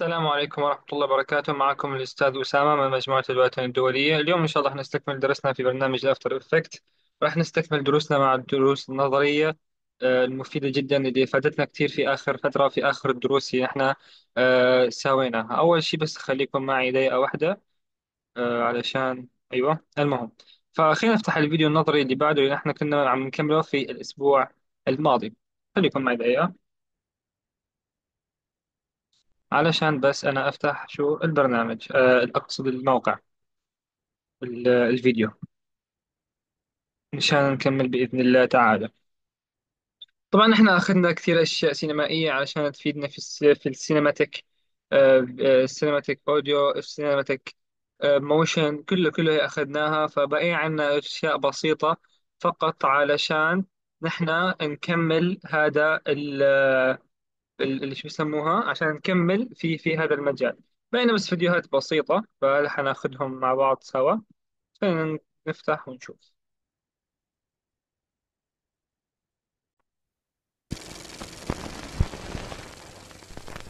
السلام عليكم ورحمة الله وبركاته. معكم الأستاذ أسامة من مجموعة الواتن الدولية. اليوم إن شاء الله نستكمل درسنا في برنامج الأفتر إفكت. راح نستكمل دروسنا مع الدروس النظرية المفيدة جدا اللي فادتنا كثير في آخر فترة، في آخر الدروس اللي احنا سويناها. أول شيء بس خليكم معي دقيقة واحدة علشان أيوة المهم. فخلينا نفتح الفيديو النظري اللي بعده اللي احنا كنا عم نكمله في الأسبوع الماضي. خليكم معي دقيقة علشان بس أنا أفتح شو البرنامج، أقصد الموقع، الفيديو، مشان نكمل بإذن الله تعالى. طبعا احنا أخذنا كثير أشياء سينمائية علشان تفيدنا في السينماتيك، السينماتيك أوديو، السينماتيك موشن، كله هي أخذناها. فبقي عنا أشياء بسيطة فقط علشان نحن نكمل هذا اللي شو بيسموها، عشان نكمل في هذا المجال. بقينا بس فيديوهات بسيطة فهل حناخذهم مع بعض سوا. خلينا نفتح ونشوف.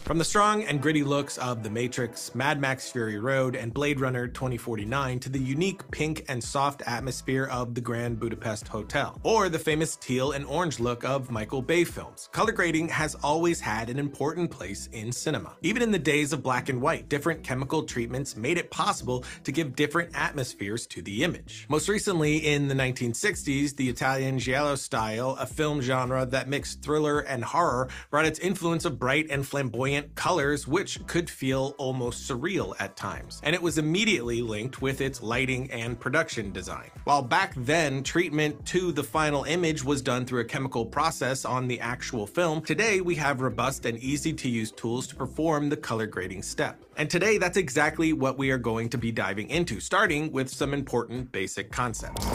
From the strong and gritty looks of The Matrix, Mad Max Fury Road, and Blade Runner 2049 to the unique pink and soft atmosphere of the Grand Budapest Hotel, or the famous teal and orange look of Michael Bay films, color grading has always had an important place in cinema. Even in the days of black and white, different chemical treatments made it possible to give different atmospheres to the image. Most recently, in the 1960s, the Italian giallo style, a film genre that mixed thriller and horror, brought its influence of bright and flamboyant colors, which could feel almost surreal at times, and it was immediately linked with its lighting and production design. While back then, treatment to the final image was done through a chemical process on the actual film, today we have robust and easy to use tools to perform the color grading step. And today, that's exactly what we are going to be diving into, starting with some important basic concepts.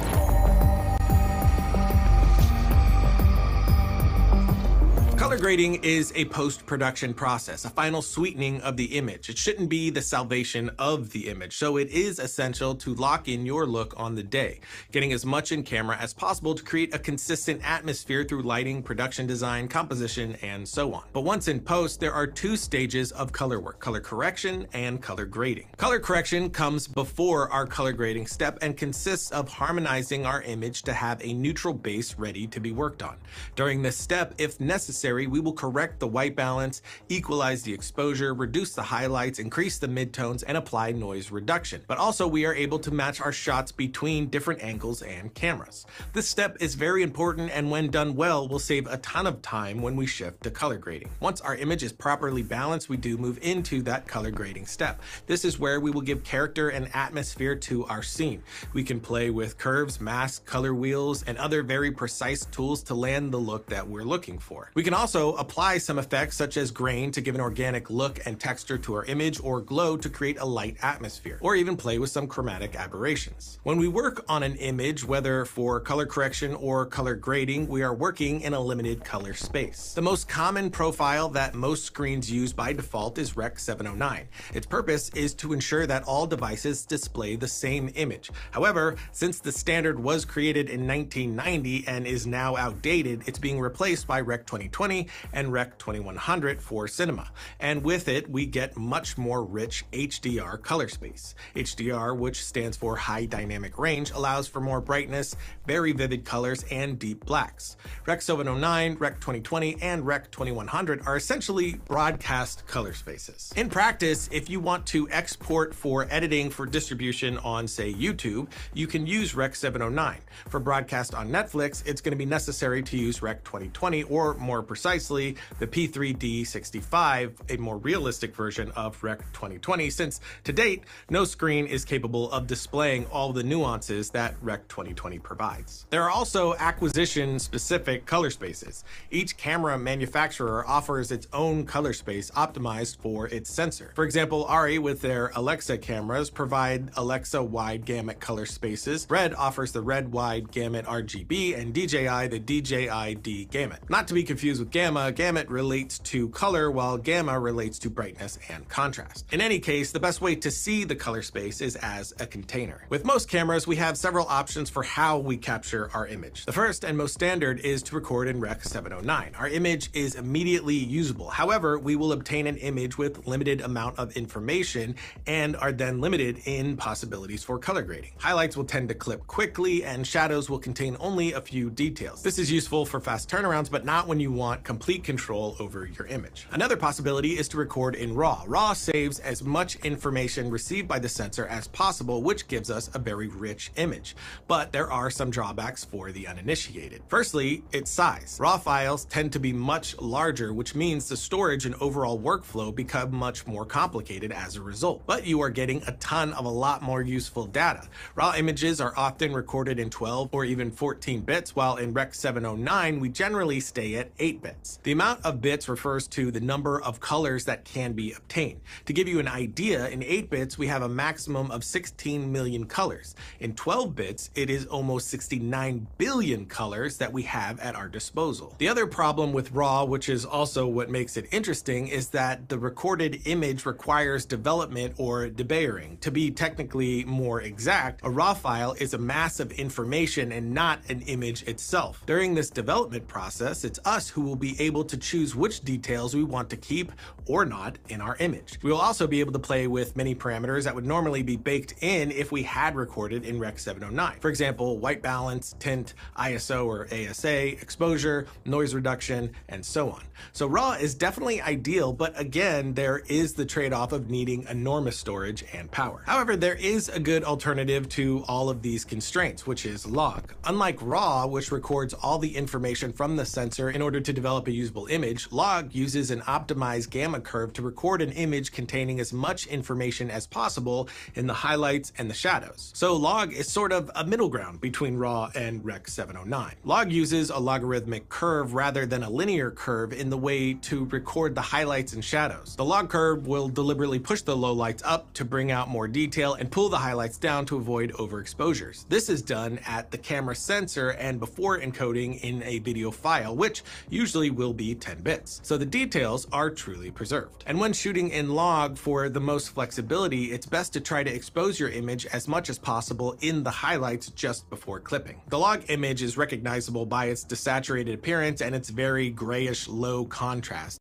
Color grading is a post-production process, a final sweetening of the image. It shouldn't be the salvation of the image, so it is essential to lock in your look on the day, getting as much in camera as possible to create a consistent atmosphere through lighting, production design, composition, and so on. But once in post, there are two stages of color work: color correction and color grading. Color correction comes before our color grading step and consists of harmonizing our image to have a neutral base ready to be worked on. During this step, if necessary, we will correct the white balance, equalize the exposure, reduce the highlights, increase the midtones, and apply noise reduction. But also, we are able to match our shots between different angles and cameras. This step is very important, and when done well, will save a ton of time when we shift to color grading. Once our image is properly balanced, we do move into that color grading step. This is where we will give character and atmosphere to our scene. We can play with curves, masks, color wheels, and other very precise tools to land the look that we're looking for. We can also apply some effects such as grain to give an organic look and texture to our image, or glow to create a light atmosphere, or even play with some chromatic aberrations. When we work on an image, whether for color correction or color grading, we are working in a limited color space. The most common profile that most screens use by default is Rec. 709. Its purpose is to ensure that all devices display the same image. However, since the standard was created in 1990 and is now outdated, it's being replaced by Rec. 2020 and Rec. 2100 for cinema, and with it we get much more rich HDR color space. HDR, which stands for High Dynamic Range, allows for more brightness, very vivid colors, and deep blacks. Rec. 709, Rec. 2020, and Rec. 2100 are essentially broadcast color spaces. In practice, if you want to export for editing for distribution on, say, YouTube, you can use Rec. 709. For broadcast on Netflix, it's going to be necessary to use Rec. 2020, or more precisely, the P3D65, a more realistic version of Rec. 2020, since to date, no screen is capable of displaying all the nuances that Rec. 2020 provides. There are also acquisition-specific color spaces. Each camera manufacturer offers its own color space optimized for its sensor. For example, Ari with their Alexa cameras provide Alexa wide gamut color spaces. Red offers the red wide gamut RGB, and DJI the DJI-D gamut. Not to be confused with with gamma, gamma relates to color, while gamma relates to brightness and contrast. In any case, the best way to see the color space is as a container. With most cameras, we have several options for how we capture our image. The first and most standard is to record in Rec. 709. Our image is immediately usable. However, we will obtain an image with limited amount of information and are then limited in possibilities for color grading. Highlights will tend to clip quickly and shadows will contain only a few details. This is useful for fast turnarounds, but not when you want complete control over your image. Another possibility is to record in RAW. RAW saves as much information received by the sensor as possible, which gives us a very rich image. But there are some drawbacks for the uninitiated. Firstly, its size. RAW files tend to be much larger, which means the storage and overall workflow become much more complicated as a result. But you are getting a ton of a lot more useful data. RAW images are often recorded in 12 or even 14 bits, while in Rec. 709 we generally stay at 8 bits. The amount of bits refers to the number of colors that can be obtained. To give you an idea, in 8 bits we have a maximum of 16 million colors. In 12 bits it is almost 69 billion colors that we have at our disposal. The other problem with RAW, which is also what makes it interesting, is that the recorded image requires development or debayering. To be technically more exact, a RAW file is a mass of information and not an image itself. During this development process, it's us who will be able to choose which details we want to keep or not in our image. We will also be able to play with many parameters that would normally be baked in if we had recorded in Rec. 709. For example, white balance, tint, ISO or ASA, exposure, noise reduction, and so on. So RAW is definitely ideal, but again, there is the trade-off of needing enormous storage and power. However, there is a good alternative to all of these constraints, which is log. Unlike RAW, which records all the information from the sensor in order to develop a usable image, log uses an optimized gamma curve to record an image containing as much information as possible in the highlights and the shadows. So log is sort of a middle ground between RAW and Rec. 709. Log uses a logarithmic curve rather than a linear curve in the way to record the highlights and shadows. The log curve will deliberately push the lowlights up to bring out more detail and pull the highlights down to avoid overexposures. This is done at the camera sensor and before encoding in a video file, which usually will be 10 bits. So the details are truly preserved. And when shooting in log for the most flexibility, it's best to try to expose your image as much as possible in the highlights just before clipping. The log image is recognizable by its desaturated appearance and its very grayish low contrast.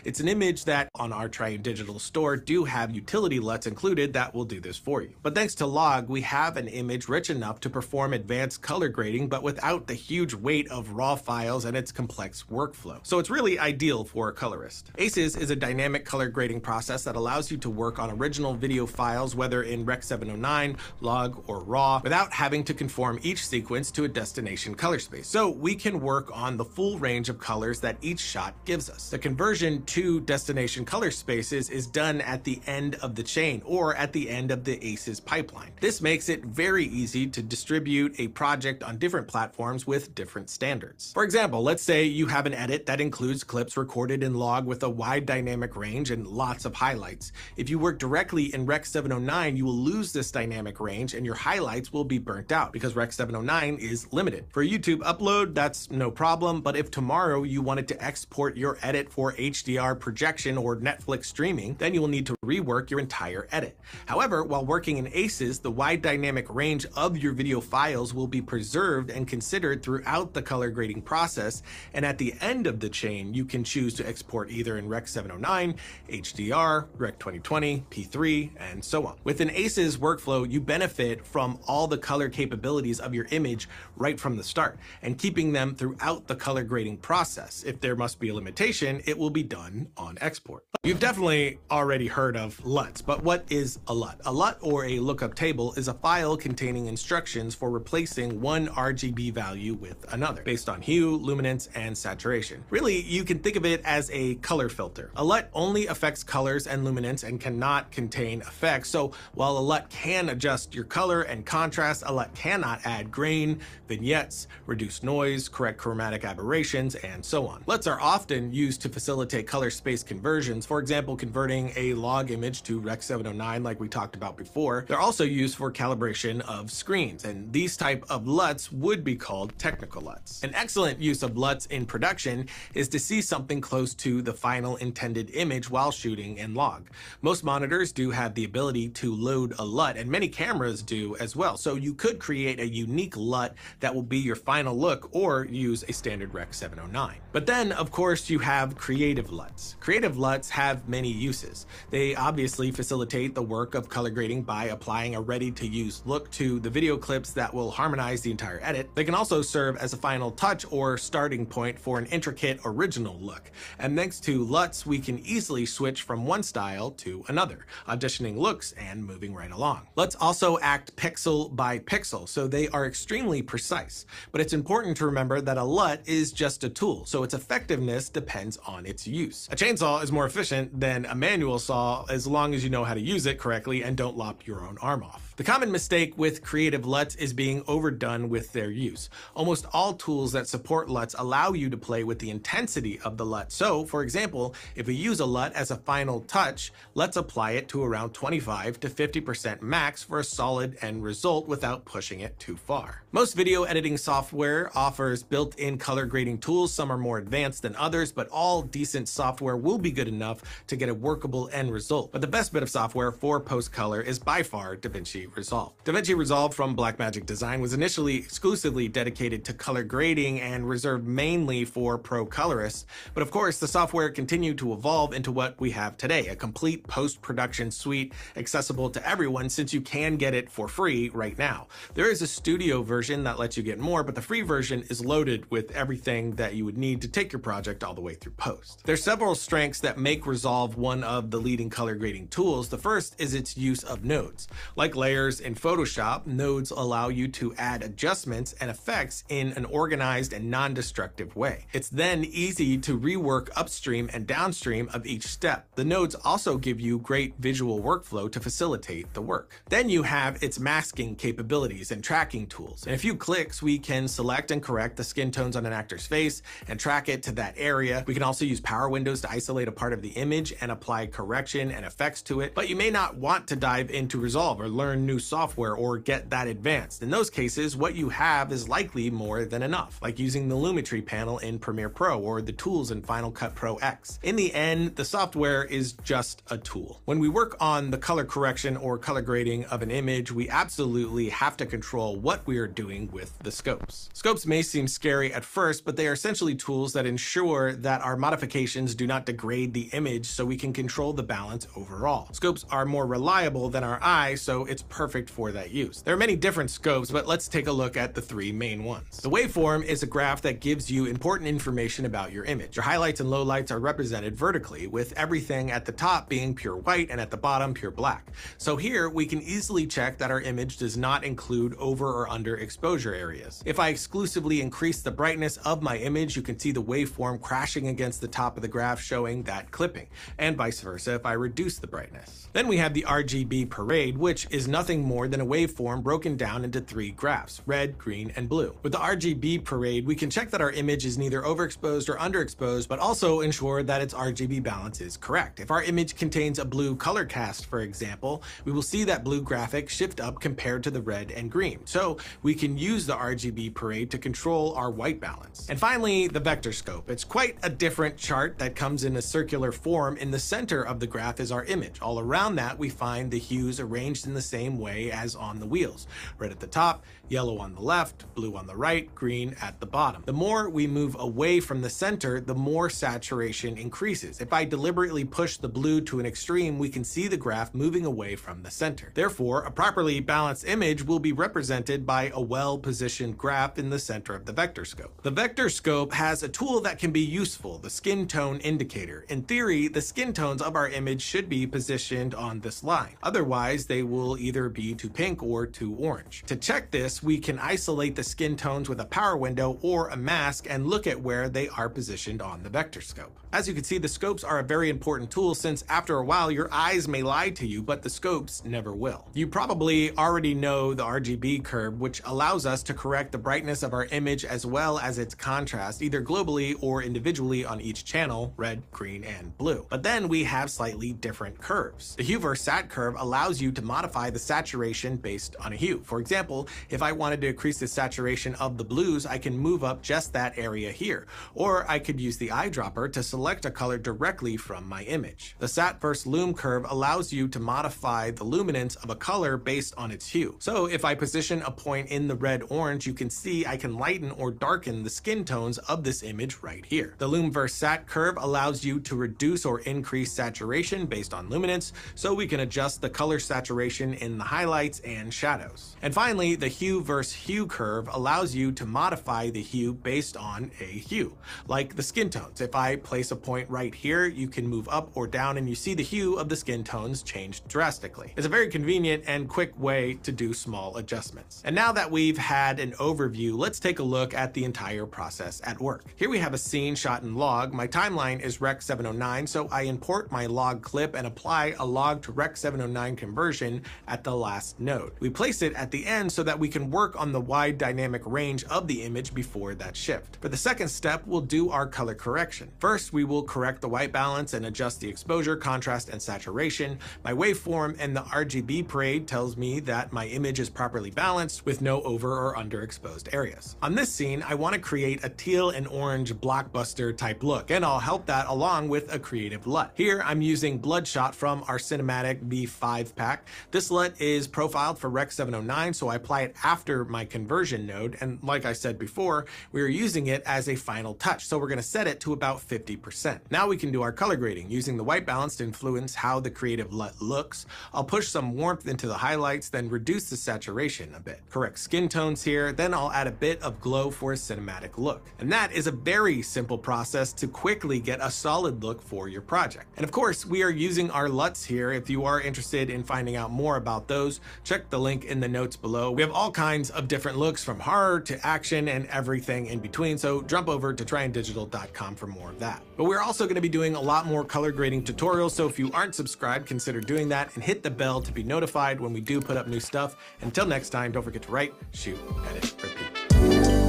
It's an image that on our Triune Digital store do have utility LUTs included that will do this for you. But thanks to log, we have an image rich enough to perform advanced color grading, but without the huge weight of raw files and its complex workflow. So it's really ideal for a colorist. ACES is a dynamic color grading process that allows you to work on original video files, whether in Rec. 709, log, or raw, without having to conform each sequence to a destination color space. So we can work on the full range of colors that each shot gives us. The conversion to destination color spaces is done at the end of the chain or at the end of the ACES pipeline. This makes it very easy to distribute a project on different platforms with different standards. For example, let's say you have an edit that includes clips recorded in log with a wide dynamic range and lots of highlights. If you work directly in Rec. 709, you will lose this dynamic range and your highlights will be burnt out because Rec. 709 is limited. For YouTube upload, that's no problem, but if tomorrow you wanted to export your edit for HDR projection or Netflix streaming, then you will need to rework your entire edit. However, while working in ACES, the wide dynamic range of your video files will be preserved and considered throughout the color grading process, and at the end of the chain, you can choose to export either in Rec. 709, HDR, Rec. 2020, P3, and so on. With an ACES workflow, you benefit from all the color capabilities of your image right from the start, and keeping them throughout the color grading process. If there must be a limitation, it will be done on export. You've definitely already heard of LUTs, but what is a LUT? A LUT, or a lookup table, is a file containing instructions for replacing one RGB value with another, based on hue, luminance, and saturation. Really, you can think of it as a color filter. A LUT only affects colors and luminance and cannot contain effects, so while a LUT can adjust your color and contrast, a LUT cannot add grain, vignettes, reduce noise, correct chromatic aberrations, and so on. LUTs are often used to facilitate color space conversions, for example, converting a log image to Rec. 709 like we talked about before. They're also used for calibration of screens, and these type of LUTs would be called technical LUTs. An excellent use of LUTs in production is to see something close to the final intended image while shooting in log. Most monitors do have the ability to load a LUT, and many cameras do as well, so you could create a unique LUT that will be your final look or use a standard Rec. 709. But then, of course, you have creative LUTs. Creative LUTs have many uses. They obviously facilitate the work of color grading by applying a ready-to-use look to the video clips that will harmonize the entire edit. They can also serve as a final touch or starting point for an intricate original look. And thanks to LUTs, we can easily switch from one style to another, auditioning looks and moving right along. LUTs also act pixel by pixel, so they are extremely precise. But it's important to remember that a LUT is just a tool, so its effectiveness depends on its use. A chainsaw is more efficient than a manual saw as long as you know how to use it correctly and don't lop your own arm off. The common mistake with creative LUTs is being overdone with their use. Almost all tools that support LUTs allow you to play with the intensity of the LUT. So, for example, if we use a LUT as a final touch, let's apply it to around 25 to 50% max for a solid end result without pushing it too far. Most video editing software offers built-in color grading tools. Some are more advanced than others, but all decent software will be good enough to get a workable end result. But the best bit of software for post-color is by far DaVinci Resolve. DaVinci Resolve from Blackmagic Design was initially exclusively dedicated to color grading and reserved mainly for pro colorists, but of course the software continued to evolve into what we have today, a complete post-production suite accessible to everyone since you can get it for free right now. There is a studio version that lets you get more, but the free version is loaded with everything that you would need to take your project all the way through post. There's several strengths that make Resolve one of the leading color grading tools. The first is its use of nodes. Like layers in Photoshop, nodes allow you to add adjustments and effects in an organized and non-destructive way. It's then easy to rework upstream and downstream of each step. The nodes also give you great visual workflow to facilitate the work. Then you have its masking capabilities and tracking tools. In a few clicks, we can select and correct the skin tones on an actor's face and track it to that area. We can also use power windows to isolate a part of the image and apply correction and effects to it. But you may not want to dive into Resolve or learn new software or get that advanced. In those cases, what you have is likely more than enough, like using the Lumetri panel in Premiere Pro or the tools in Final Cut Pro X. In the end, the software is just a tool. When we work on the color correction or color grading of an image, we absolutely have to control what we are doing with the scopes. Scopes may seem scary at first, but they are essentially tools that ensure that our modifications do not degrade the image so we can control the balance overall. Scopes are more reliable than our eye, so it's perfect for that use. There are many different scopes, but let's take a look at the three main ones. The waveform is a graph that gives you important information about your image. Your highlights and lowlights are represented vertically, with everything at the top being pure white and at the bottom pure black. So here we can easily check that our image does not include over or under exposure areas. If I exclusively increase the brightness of my image, you can see the waveform crashing against the top of the graph showing that clipping, and vice versa if I reduce the brightness. Then we have the RGB parade, which is nothing more than a waveform broken down into three graphs, red, green, and blue. With the RGB parade, we can check that our image is neither overexposed or underexposed, but also ensure that its RGB balance is correct. If our image contains a blue color cast, for example, we will see that blue graphic shift up compared to the red and green. So we can use the RGB parade to control our white balance. And finally, the vector scope. It's quite a different chart that comes in a circular form. In the center of the graph is our image. All around that, we find the hues arranged in the same same way as on the wheels. Red at the top, yellow on the left, blue on the right, green at the bottom. The more we move away from the center, the more saturation increases. If I deliberately push the blue to an extreme, we can see the graph moving away from the center. Therefore, a properly balanced image will be represented by a well-positioned graph in the center of the vector scope. The vector scope has a tool that can be useful, the skin tone indicator. In theory, the skin tones of our image should be positioned on this line. Otherwise, they will either be too pink or too orange. To check this, we can isolate the skin tones with a power window or a mask and look at where they are positioned on the vector scope. As you can see, the scopes are a very important tool since after a while your eyes may lie to you, but the scopes never will. You probably already know the RGB curve, which allows us to correct the brightness of our image as well as its contrast, either globally or individually on each channel, red, green, and blue. But then we have slightly different curves. The hue versus sat curve allows you to modify the saturation based on a hue. For example, if I wanted to increase the saturation of the blues, I can move up just that area here. Or I could use the eyedropper to select a color directly from my image. The sat versus lume curve allows you to modify the luminance of a color based on its hue. So if I position a point in the red-orange, you can see I can lighten or darken the skin tones of this image right here. The lume versus sat curve allows you to reduce or increase saturation based on luminance, so we can adjust the color saturation in the highlights and shadows. And finally, the hue versus hue curve allows you to modify the hue based on a hue, like the skin tones. If I place a point right here, you can move up or down and you see the hue of the skin tones change drastically. It's a very convenient and quick way to do small adjustments. And now that we've had an overview, let's take a look at the entire process at work. Here we have a scene shot in log. My timeline is Rec 709, so I import my log clip and apply a log to Rec 709 conversion at the last node. We place it at the end so that we can work on the wide dynamic range of the image before that shift. For the second step, we'll do our color correction. First, we will correct the white balance and adjust the exposure, contrast, and saturation. My waveform and the RGB parade tells me that my image is properly balanced with no over or underexposed areas. On this scene, I want to create a teal and orange blockbuster type look, and I'll help that along with a creative LUT. Here, I'm using Bloodshot from our Cinematic V5 pack. This LUT is profiled for Rec 709, so I apply it after my conversion node, and like I said before, we are using it as a final touch, so we're going to set it to about 50%. Now we can do our color grading, using the white balance to influence how the creative LUT looks. I'll push some warmth into the highlights, then reduce the saturation a bit. Correct skin tones here, then I'll add a bit of glow for a cinematic look. And that is a very simple process to quickly get a solid look for your project. And of course, we are using our LUTs here. If you are interested in finding out more about those, check the link in the notes below. We have all kinds of different looks from horror to action and everything in between, so jump over to tryanddigital.com for more of that. But we're also going to be doing a lot more color grading tutorials, so if you aren't subscribed, consider doing that and hit the bell to be notified when we do put up new stuff. Until next time, don't forget to write, shoot, edit, repeat.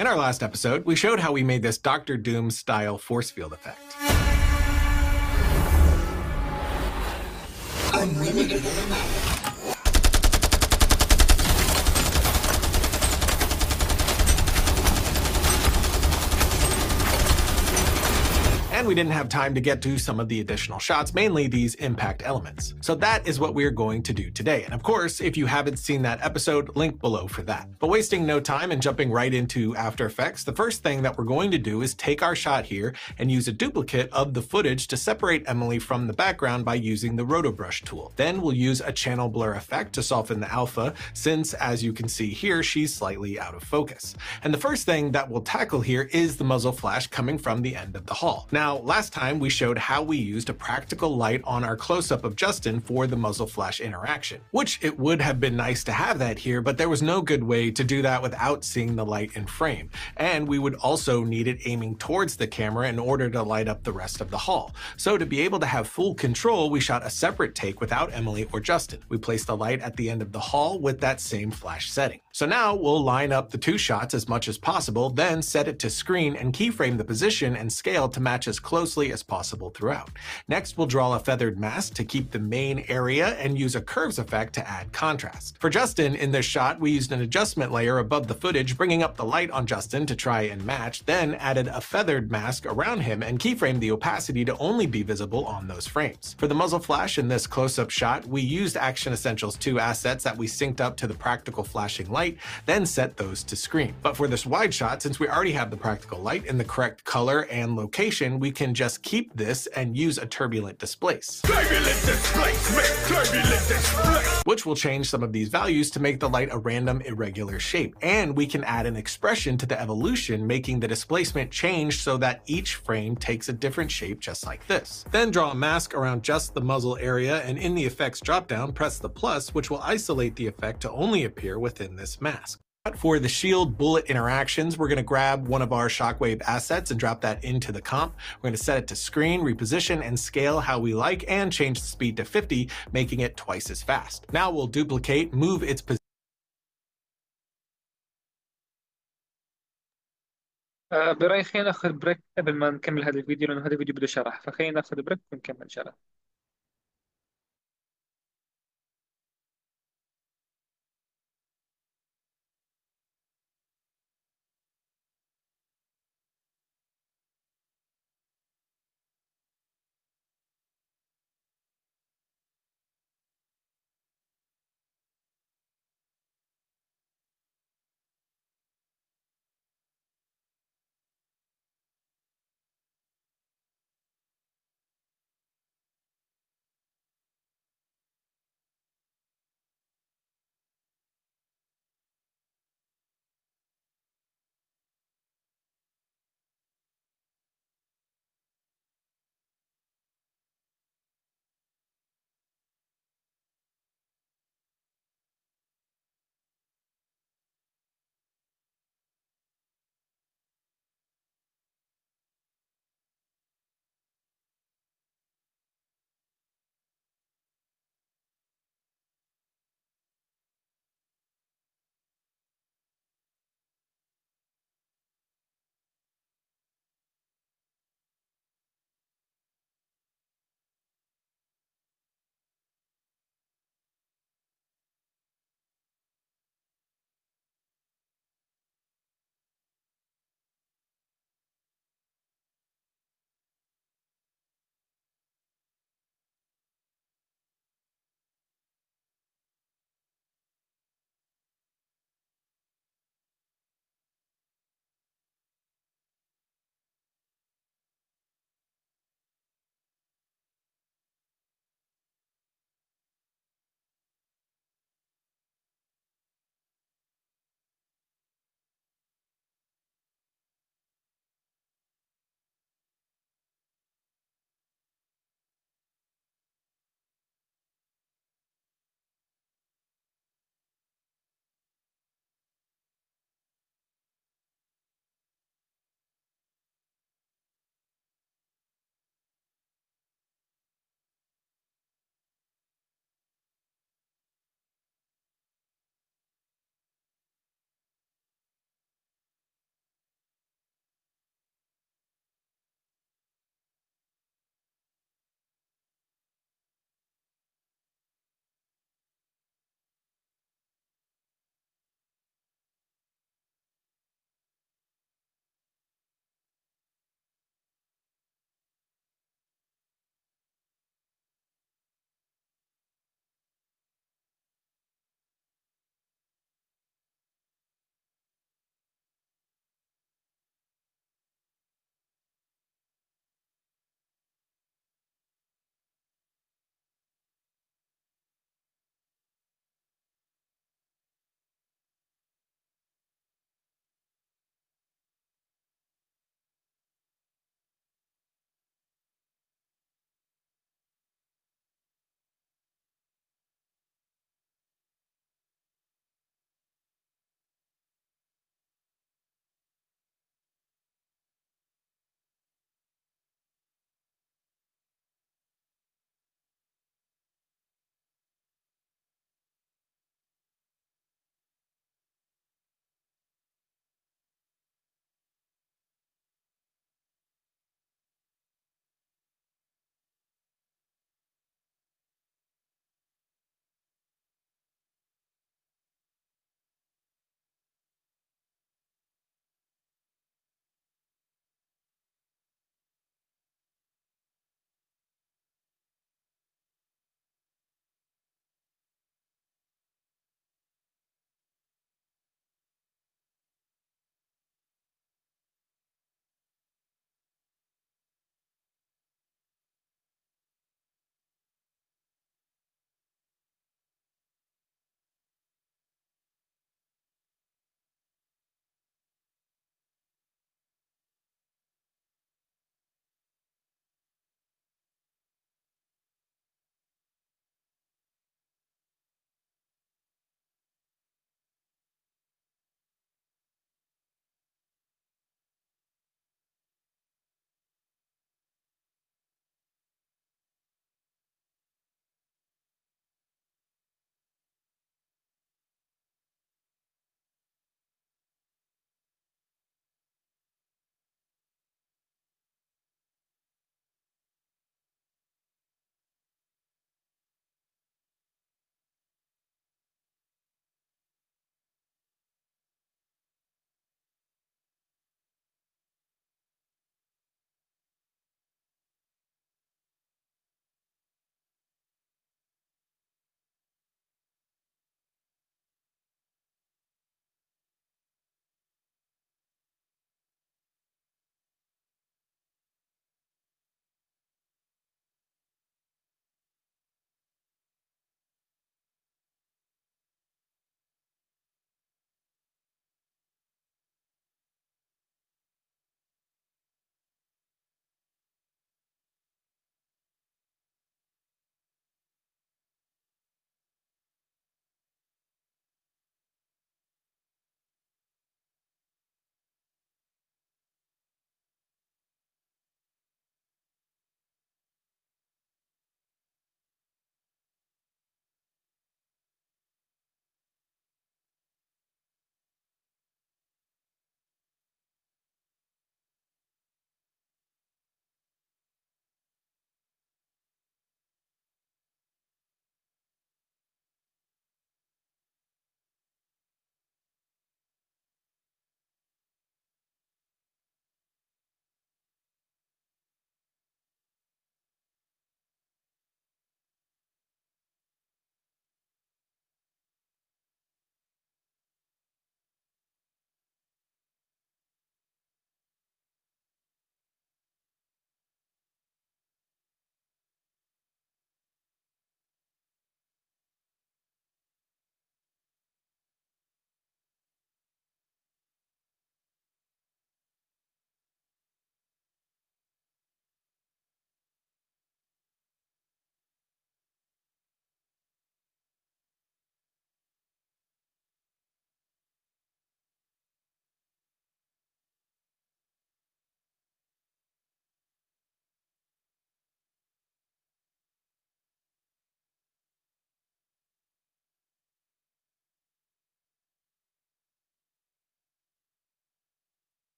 In our last episode, we showed how we made this Dr. Doom style force field effect. And we didn't have time to get to some of the additional shots, mainly these impact elements. So that is what we're going to do today. And of course, if you haven't seen that episode, link below for that. But wasting no time and jumping right into After Effects, the first thing that we're going to do is take our shot here and use a duplicate of the footage to separate Emily from the background by using the rotobrush tool. Then we'll use a channel blur effect to soften the alpha, since as you can see here, she's slightly out of focus. And the first thing that we'll tackle here is the muzzle flash coming from the end of the hull. Now, last time we showed how we used a practical light on our close-up of Justin for the muzzle flash interaction, which it would have been nice to have that here, but there was no good way to do that without seeing the light in frame. And we would also need it aiming towards the camera in order to light up the rest of the hull. So to be able to have full control, we shot a separate take without Emily or Justin. We placed the light at the end of the hull with that same flash setting. So now we'll line up the two shots as much as possible, then set it to screen and keyframe the position and scale to match as closely as possible throughout. Next, we'll draw a feathered mask to keep the main area and use a curves effect to add contrast. For Justin, in this shot, we used an adjustment layer above the footage, bringing up the light on Justin to try and match, then added a feathered mask around him and keyframed the opacity to only be visible on those frames. For the muzzle flash in this close-up shot, we used Action Essentials 2 assets that we synced up to the practical flashing light, then set those to screen. But for this wide shot, since we already have the practical light in the correct color and location, we can just keep this and use a turbulent displace. Which will change some of these values to make the light a random irregular shape. And we can add an expression to the evolution, making the displacement change so that each frame takes a different shape just like this. Then draw a mask around just the muzzle area, and in the effects dropdown, press the plus, which will isolate the effect to only appear within this mask. For the shield bullet interactions, we're going to grab one of our shockwave assets and drop that into the comp. We're going to set it to screen, reposition, and scale how we like, and change the speed to 50, making it twice as fast. Now we'll duplicate, move its position. برأيي خلينا ناخذ بريك قبل ما نكمل هذا الفيديو، لأنه هذا الفيديو بده شرح، فخلينا ناخذ بريك ونكمل شرح.